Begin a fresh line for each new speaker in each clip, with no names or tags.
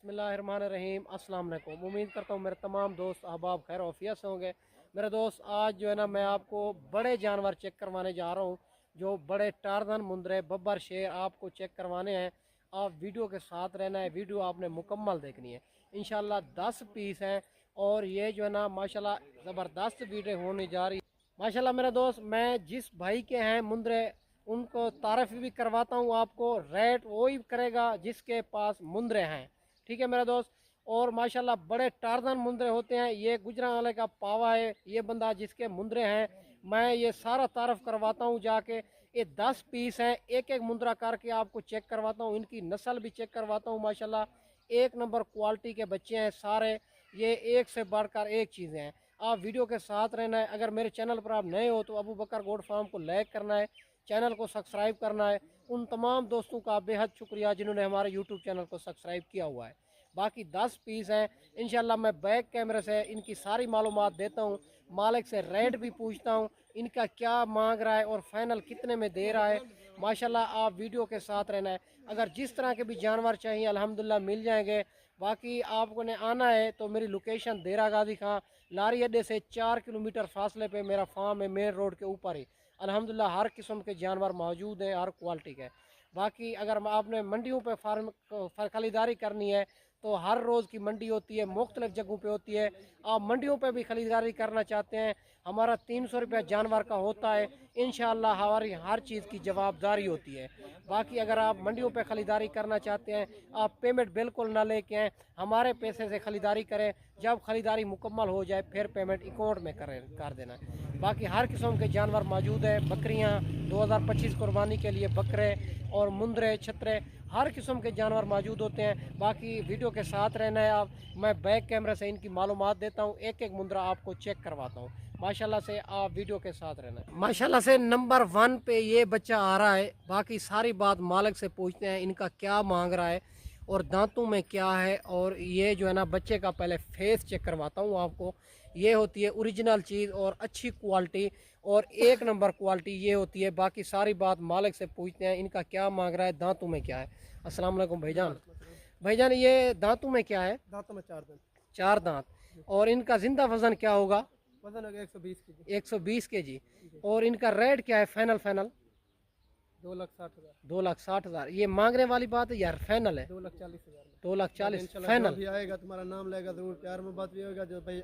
बिस्मिल्लाहिर्रहमानिर्रहीम। अस्सलाम वालेकुम। उम्मीद करता हूँ मेरे तमाम दोस्त अहबाब खैर औफियत से होंगे। मेरे दोस्त, आज जो है ना मैं आपको बड़े जानवर चेक करवाने जा रहा हूँ, जो बड़े टार्जन, मुंदरे, बब्बर, शेर आपको चेक करवाने हैं। आप वीडियो के साथ रहना है, वीडियो आपने मुकम्मल देखनी है। इंशाल्लाह 10 पीस हैं और ये जो है ना माशाल्लाह ज़बरदस्त वीडियो होने जा रही है। माशाल्लाह मेरे दोस्त, मैं जिस भाई के हैं मुंदरे उनको तारीफ भी करवाता हूँ। आपको रेट वही करेगा जिसके पास मुंदरे हैं, ठीक है मेरा दोस्त। और माशाल्लाह बड़े टार्जन मुंदरे होते हैं। ये गुजरांवाले का पावा है, ये बंदा जिसके मुंदरे हैं मैं ये सारा तारफ़ करवाता हूँ जाके। ये 10 पीस हैं, एक एक मुंदरा करके आपको चेक करवाता हूँ, इनकी नस्ल भी चेक करवाता हूँ। माशाल्लाह एक नंबर क्वालिटी के बच्चे हैं सारे, ये एक से बढ़कर एक चीज़ें हैं। आप वीडियो के साथ रहना है। अगर मेरे चैनल पर आप नए हो तो अबू बकर गोट फार्म को लाइक करना है, चैनल को सब्सक्राइब करना है। उन तमाम दोस्तों का बेहद शुक्रिया जिन्होंने हमारे यूट्यूब चैनल को सब्सक्राइब किया हुआ है। बाकी 10 पीस हैं। इंशाल्लाह मैं बैक कैमरे से इनकी सारी मालूमात देता हूँ, मालिक से रेट भी पूछता हूँ, इनका क्या मांग रहा है और फाइनल कितने में दे रहा है। माशाल्लाह आप वीडियो के साथ रहना है। अगर जिस तरह के भी जानवर चाहिए अल्हम्दुलिल्लाह मिल जाएंगे। बाकी आपको ने आना है तो मेरी लोकेशन देरा गाजी खां लारी अड्डे से 4 किलोमीटर फासले पे मेरा फार्म है, मेन रोड के ऊपर ही। अल्हम्दुलिल्लाह हर किस्म के जानवर मौजूद हैं, हर क्वालिटी के। बाकी अगर आपने मंडियों पे फार्म खरीदारी करनी है तो हर रोज़ की मंडी होती है, मुख्तलिफ जगहों पे होती है। आप मंडियों पे भी खरीदारी करना चाहते हैं, हमारा 300 रुपया जानवर का होता है। इंशाअल्लाह हमारी हर चीज़ की जवाबदारी होती है। बाकी अगर आप मंडियों पे ख़रीदारी करना चाहते हैं, आप पेमेंट बिल्कुल ना लेके आएँ, हमारे पैसे से ख़रीदारी करें। जब ख़रीदारी मुकम्मल हो जाए फिर पेमेंट अकाउंट में कर देना। बाकी हर किस्म के जानवर मौजूद है। बकरियाँ 2025 कुर्बानी के लिए बकरे और मुंदरे, छतरे, हर किस्म के जानवर मौजूद होते हैं। बाकी वीडियो के साथ रहना है आप। मैं बैक कैमरे से इनकी मालूमात देता हूँ, एक एक मुंदरा आपको चेक करवाता हूँ। माशाल्लाह से आप वीडियो के साथ रहना है। माशाल्लाह से नंबर 1 पे ये बच्चा आ रहा है। बाकी सारी बात मालिक से पूछते हैं, इनका क्या मांग रहा है और दांतों में क्या है। और ये जो है ना बच्चे का पहले फेस चेक करवाता हूँ आपको। ये होती है ओरिजिनल चीज़ और अच्छी क्वालिटी और एक नंबर क्वालिटी ये होती है। बाकी सारी बात मालिक से पूछते हैं, इनका क्या मांग रहा है, दांतों में क्या है। अस्सलाम वालेकुम भाईजान। भाईजान ये दांतों में क्या है?
दांतों में 4 दांत।
4 दांत। और इनका जिंदा वजन क्या होगा?
वजन होगा 120 केजी।
120 केजी। और इनका रेट क्या है फाइनल?
2,60,000।
2,60,000 ये मांगने वाली बात है यार, फाइनल है
2,40,000 में।
2,40,000
इंशाल्लाह
फाइनल।
भी आएगा तुम्हारा नाम लेगा जरूर, प्यार में बात भी होगा। जो भाई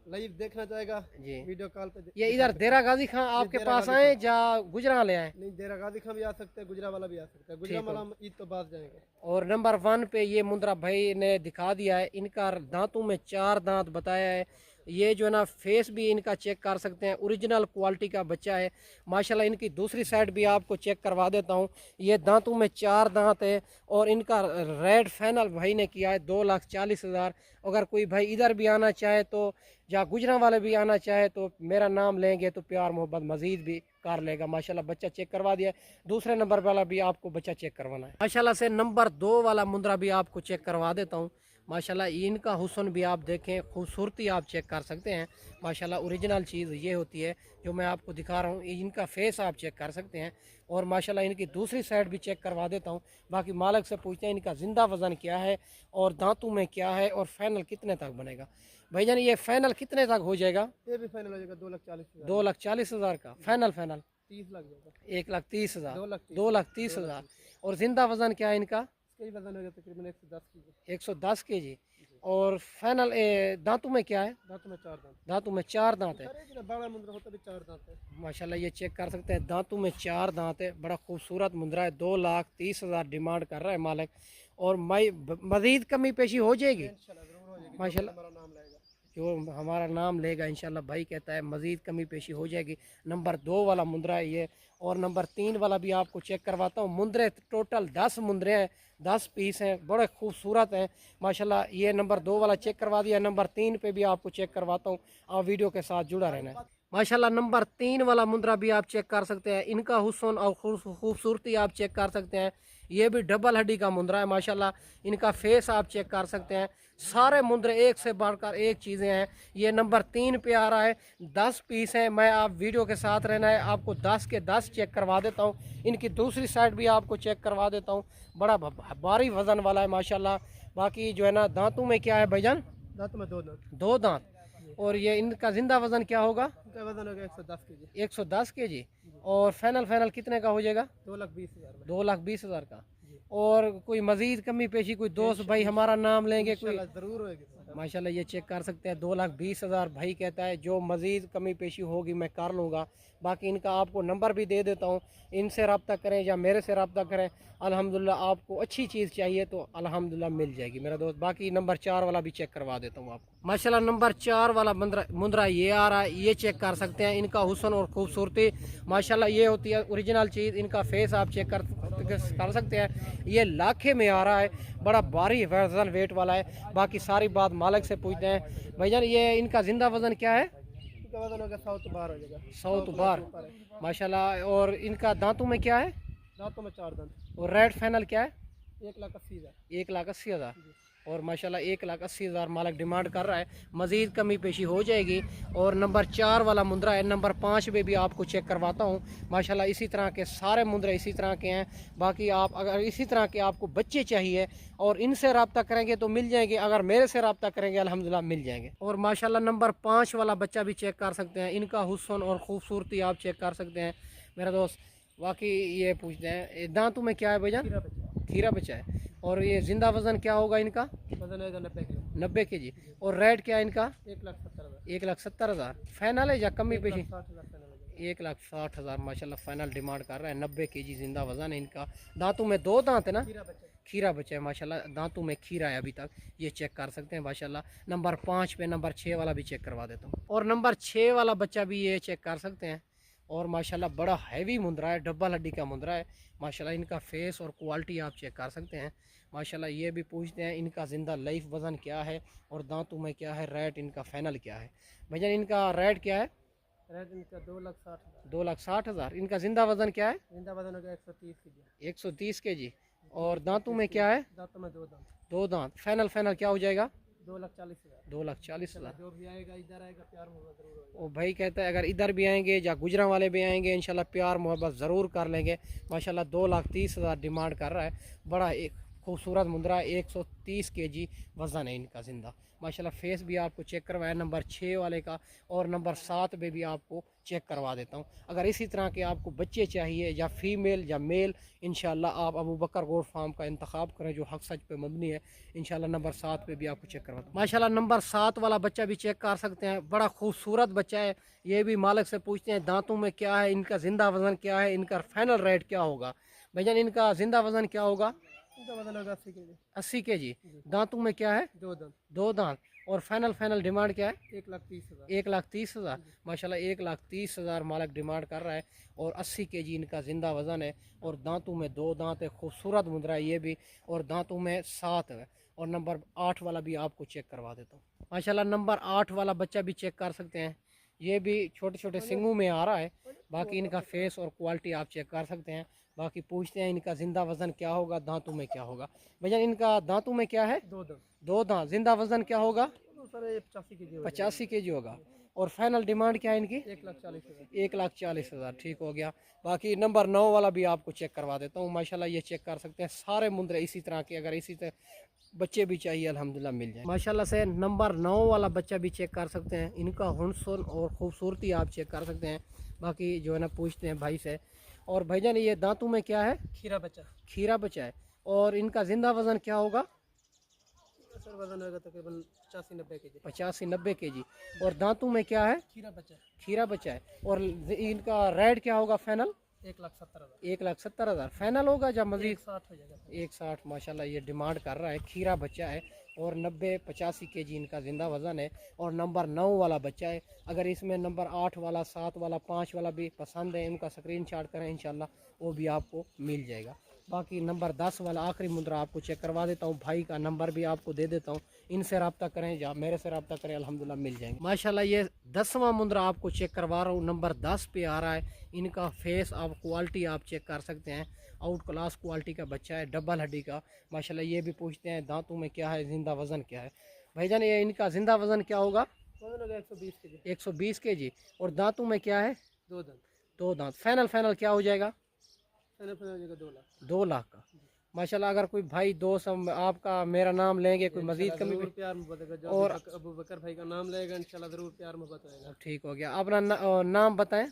लाइव देखना चाहेगा
जी
वीडियो कॉल पे
ये इधर देरा गाजी खां आपके पास आए या गुजरा ले आए?
नहीं, देरा गाजी खां भी आ सकते हैं, गुजरावाला भी आ सकता है। गुजरावाला हम ईद तो बाद जाएंगे।
और नंबर 1 पे ये मुंद्रा भाई ने दिखा दिया है। इनका दांतों में 4 दांत बताया है। ये जो है ना फेस भी इनका चेक कर सकते हैं, ओरिजिनल क्वालिटी का बच्चा है माशाल्लाह। इनकी दूसरी साइड भी आपको चेक करवा देता हूँ। ये दांतों में 4 दांत है और इनका रेट फाइनल भाई ने किया है 2,40,000। अगर कोई भाई इधर भी आना चाहे तो या गुजरा वाले भी आना चाहे तो मेरा नाम लेंगे तो प्यार मोहब्बत मजीद भी कर लेगा। माशाल्लाह बच्चा चेक करवा दिया है। दूसरे नंबर वाला भी आपको बच्चा चेक करवाना है। माशाल्लाह से नंबर 2 वाला मुंद्रा भी आपको चेक करवा देता हूँ। माशाल्लाह इनका हुस्न भी आप देखें, खूबसूरती आप चेक कर सकते हैं। माशाल्लाह ओरिजिनल चीज़ ये होती है जो मैं आपको दिखा रहा हूँ। इनका फेस आप चेक कर सकते हैं और माशाल्लाह इनकी दूसरी साइड भी चेक करवा देता हूँ। बाकी मालिक से पूछते हैं इनका ज़िंदा वज़न क्या है और दांतों में क्या है और फाइनल कितने तक बनेगा। भाईजान ये फाइनल कितने तक हो जाएगा?
ये भी फाइनल हो जाएगा 2,40,000।
2,40,000 का फाइनल
30 लाख जाएगा।
1,30,000।
2,30,000।
2,30,000। और जिंदा वजन क्या है इनका?
इसका ही वजन होगा तकरीबन 110 केजी।
110 केजी। और फाइनल दांतों में क्या है?
दांतों में 4 दांत।
दांतों में 4 दांत है।
बड़ा मुंद्रा होता भी 4 दांत है।
माशाल्लाह ये चेक कर सकते हैं, दांतों में 4 दांत है। बड़ा खूबसूरत मुंद्रा है। 2,30,000 डिमांड कर रहा है मालिक और मजीद कमी पेशी हो जाएगी माशाल्लाह। जो हमारा नाम लेगा इंशाल्लाह भाई कहता है मज़ीद कमी पेशी हो जाएगी। नंबर 2 वाला मुंद्रा है ये। और नंबर 3 वाला भी आपको चेक करवाता हूँ। मुंद्रे टोटल 10 मुंद्रे हैं, 10 पीस हैं, बड़े खूबसूरत हैं माशाल्लाह। ये नंबर 2 वाला चेक करवा दिया। नंबर 3 पे भी आपको चेक करवाता हूँ, आप वीडियो के साथ जुड़ा रहना है। माशाल्लाह नंबर 3 वाला मुंद्रा भी आप चेक कर सकते हैं। इनका हुस्न और खूबसूरती आप चेक कर सकते हैं। ये भी डबल हड्डी का मुंद्रा है माशाल्लाह। इनका फेस आप चेक कर सकते हैं। सारे मुंद्रे एक से बढ़कर एक चीज़ें हैं। ये नंबर 3 पे आ रहा है। 10 पीस हैं। मैं आप वीडियो के साथ रहना है, आपको 10 के 10 चेक करवा देता हूँ। इनकी दूसरी साइड भी आपको चेक करवा देता हूँ। बड़ा भारी वज़न वाला है माशाल्लाह। बाकी जो है ना दांतों में क्या है भाईजान?
दांतों में 2 दांत।
2 दांत। और ये इनका जिंदा वजन क्या होगा?
इनका वजन होगा 110 केजी।
110 केजी। और फाइनल फाइनल कितने का हो जाएगा?
2,20,000 में।
2,20,000 का।
जी।
और कोई मजीद कमी पेशी, कोई दोस्त भाई हमारा नाम लेंगे कोई?
इंशाल्लाह जरूर होगी।
माशाल्लाह ये चेक कर सकते हैं, 2,20,000 भाई कहता है, जो मज़ीद कमी पेशी होगी मैं कर लूँगा। बाकी इनका आपको नंबर भी दे देता हूँ, इनसे रब्ता करें या मेरे से रब्ता करें। अल्हम्दुलिल्लाह आपको अच्छी चीज़ चाहिए तो अल्हम्दुलिल्लाह मिल जाएगी मेरा दोस्त। बाकी नंबर 4 वाला भी चेक करवा देता हूँ आपको। माशाल्लाह नंबर 4 वाला मुंद्रा ये आ रहा है, ये चेक कर सकते हैं। इनका हुस्न और खूबसूरती माशाल्लाह ये होती है ओरिजिनल चीज़। इनका फेस आप चेक कर सकते हैं। ये लाखे में आ रहा है, बड़ा भारी वजन वेट वाला है। बाकी सारी बात मालिक से पूछते हैं। भाईजान ये इनका जिंदा वजन क्या है?
इनका वजन होगा 100 तो बाहर हो जाएगा।
100 तो बाहर माशाल्लाह। और इनका दांतों में क्या है?
दांतों में 4 दांत।
और रेट फाइनल क्या है?
1,80,000।
1,80,000। और माशाल्लाह 1,80,000 मालिक डिमांड कर रहा है। मज़ीद कमी पेशी हो जाएगी। और नंबर 4 वाला मुंद्रा है। नंबर 5 पे भी आपको चेक करवाता हूँ। माशाल्लाह इसी तरह के सारे मुंद्रे इसी तरह के हैं। बाकी आप अगर इसी तरह के आपको बच्चे चाहिए और इनसे रब्ता करेंगे तो मिल जाएंगे, अगर मेरे से रब्ता करेंगे अल्हम्दुलिल्लाह मिल जाएंगे। और माशाल्लाह नंबर 5 वाला बच्चा भी चेक कर सकते हैं। इनका हुस्न और खूबसूरती आप चेक कर सकते हैं मेरा दोस्त। बाकी ये पूछते हैं दांतों में क्या है भाईजान? खीरा बच्चा है। और ये जिंदा वजन क्या होगा इनका?
वजन होगा 90 किलो।
90 केजी। और रेट क्या है इनका?
1,70,000।
1,70,000 फाइनल है या कमी पेशी?
1,60,000 फाइनल हो जाएगा।
1,60,000 माशाल्लाह फाइनल डिमांड कर रहा है। 90 केजी जिंदा वजन है इनका। दांतों में 2 दांत है ना?
खीरा बच्चा।
खीरा बच्चा है माशाल्लाह, दांतों में खीरा है अभी तक। ये चेक कर सकते हैं माशाल्लाह। नंबर 5 पे नंबर 6 वाला भी चेक करवा देता हूँ। और नंबर 6 वाला बच्चा भी ये चेक कर सकते हैं। और माशाल्लाह बड़ा हैवी मुंद्रा है, डबल हड्डी का मुंद्रा है माशाल्लाह। इनका फेस और क्वालिटी आप चेक कर सकते हैं माशाल्लाह। ये भी पूछते हैं इनका ज़िंदा लाइफ वज़न क्या है और दांतों में क्या है, रेट इनका फाइनल क्या है। भैया इनका रेट क्या है?
रेट इनका 2,60,000।
2,60,000। इनका ज़िंदा वज़न क्या है?
जिंदा वजन होगा 130 केजी।
130 केजी। और दांतों में क्या है?
दांतों में 2 दांत।
2 दांत। फाइनल क्या हो जाएगा?
2,40,000।
2,40,000।
जो भी आएगा इधर आएगा प्यार मोहब्बत जरूर होगा।
वो भाई कहता है अगर इधर भी आएंगे या गुजरा वाले भी आएंगे इंशाल्लाह प्यार मोहब्बत ज़रूर कर लेंगे माशाल्लाह। 2,30,000 डिमांड कर रहा है। बड़ा एक खूबसूरत मुंद्रा, 130 केजी वज़न है इनका ज़िंदा माशाल्लाह। फेस भी आपको चेक करवाया नंबर 6 वाले का। और नंबर 7 पे भी आपको चेक करवा देता हूँ। अगर इसी तरह के आपको बच्चे चाहिए या फीमेल या मेल, इंशाल्लाह आप अबू बकर गोट फार्म का इंतखाब करें जो हक सच पे मबनी है। इंशाल्लाह नंबर 7 पे भी आपको चेक करवाता हूँ माशाल्लाह। नंबर 7 वाला बच्चा भी चेक कर सकते हैं, बड़ा खूबसूरत बच्चा है। ये भी मालिक से पूछते हैं दांतों में क्या है, इनका ज़िंदा वज़न क्या है, इनका फाइनल रेट क्या होगा। भैया इनका ज़िंदा वज़न क्या होगा?
इनका वजन होगा 80 केजी।
80 केजी। दांतों में क्या है?
2 दांत।
2 दांत। और फाइनल डिमांड क्या है?
1,30,000।
1,30,000 माशाल्लाह। 1,30,000 मालिक डिमांड कर रहा है। और 80 केजी इनका ज़िंदा वज़न है। और दांतों में 2 दांत है, खूबसूरत मुद्रा है ये भी। और दांतों में 7 है। और नंबर 8 वाला भी आपको चेक करवा देता हूँ माशाल्लाह। नंबर 8 वाला बच्चा भी चेक कर सकते हैं। ये भी छोटे छोटे सिंगों में आ रहा है। बाकी इनका फेस और क्वालिटी आप चेक कर सकते हैं। बाकी पूछते हैं इनका ज़िंदा वज़न क्या होगा, दांतों में क्या होगा। भैया इनका दांतों में क्या है?
2 दांत।
2 दांत। ज़िंदा वज़न क्या होगा?
सर ये 85 केजी।
85 केजी होगा। और फाइनल डिमांड क्या है इनकी?
1,40,000।
1,40,000 ठीक हो गया। बाकी नंबर 9 वाला भी आपको चेक करवा देता हूँ माशाल्लाह। ये चेक कर सकते हैं सारे मुंद्रे इसी तरह के। अगर इसी तरह बच्चे भी चाहिए अल्हम्दुलिल्लाह मिल जाए माशाल्लाह से। नंबर 9 वाला बच्चा भी चेक कर सकते हैं। इनका हुस्न और खूबसूरती आप चेक कर सकते हैं। बाकी जो है ना पूछते हैं भाई से। और भाईजान ये दांतों में क्या है?
खीरा बच्चा।
खीरा बच्चा है। और इनका ज़िंदा वज़न क्या होगा?
सर वजन होगा तकरीबन 85-90 केजी।
85-90 केजी। और दांतों में क्या है?
खीरा बच्चा।
खीरा बच्चा है। और इनका रेट क्या होगा फाइनल?
1,70,000।
1,70,000 फाइनल होगा या मजीद?
1,60 हो जाएगा।
1,60 माशाल्लाह ये डिमांड कर रहा है। खीरा बच्चा है। और 90-85 केजी इनका ज़िंदा वज़न है। और नंबर 9 वाला बच्चा है। अगर इसमें नंबर 8 वाला, 7 वाला, 5 वाला भी पसंद है इनका स्क्रीनशॉट करें इंशाल्लाह वो भी आपको मिल जाएगा। बाकी नंबर 10 वाला आखिरी मुद्रा आपको चेक करवा देता हूँ। भाई का नंबर भी आपको दे देता हूँ, इनसे रब्ता करें या मेरे से रब्ता करें अल्हम्दुलिल्लाह मिल जाएंगे माशाल्लाह। ये 10वां मुद्रा आपको चेक करवा रहा हूँ। नंबर 10 पे आ रहा है। इनका फेस आप क्वालिटी आप चेक कर सकते हैं। आउट क्लास क्वालिटी का बच्चा है, डबल हड्डी का माशाल्लाह। ये भी पूछते हैं दांतों में क्या है, जिंदा वज़न क्या है। भाईजान ये इनका जिंदा वज़न क्या होगा?
वजन होगा 120 केजी।
120 केजी। और दांतों में क्या है?
2 दांत।
2 दांत। फाइनल क्या हो जाएगा?
फाइनल हो जाएगा 2 लाख।
2 लाख का। माशाल्लाह। अगर कोई भाई दोस्त आपका मेरा नाम लेंगे, कोई मजीद कमी
जरूर प्यार मोहब्बत होगा। जो
और
अबू बकर भाई का नाम लेगा इंशाल्लाह जरूर प्यार मोहब्बत होगा।
ठीक हो गया। अपना नाम बताएं।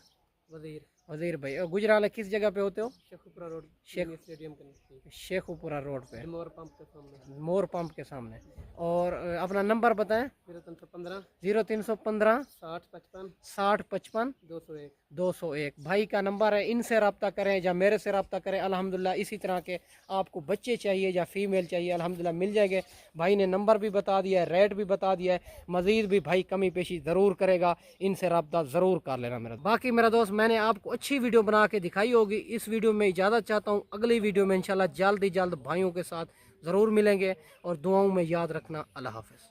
वजीर
वजीर भाई। और गुजराल किस जगह पे होते हो?
शेखुपुरा रोड,
शेख
स्टेडियम के नजदीक,
शेखुपुरा रोड पे,
मोर पंप के सामने।
मोर पंप के सामने। और अपना नंबर बताएं।
0315
0315
60 55
60 55
201।
201 भाई का नंबर है। इनसे रब्ता करें या मेरे से रब्ता करें। अल्हम्दुलिल्लाह इसी तरह के आपको बच्चे चाहिए या फीमेल चाहिए, अल्हम्दुलिल्लाह मिल जाएंगे। भाई ने नंबर भी बता दिया है, रेट भी बता दिया है। मज़ीद भी भाई कमी पेशी ज़रूर करेगा, इनसे रब्ता ज़रूर कर लेना मेरा। बाकी मेरा दोस्त, मैंने आपको अच्छी वीडियो बना के दिखाई होगी। इस वीडियो में इजाज़त चाहता हूँ। अगली वीडियो में इंशाल्लाह जल्द ही जल्द भाइयों के साथ ज़रूर मिलेंगे। और दुआओं में याद रखना। अल्लाह हाफ़िज़।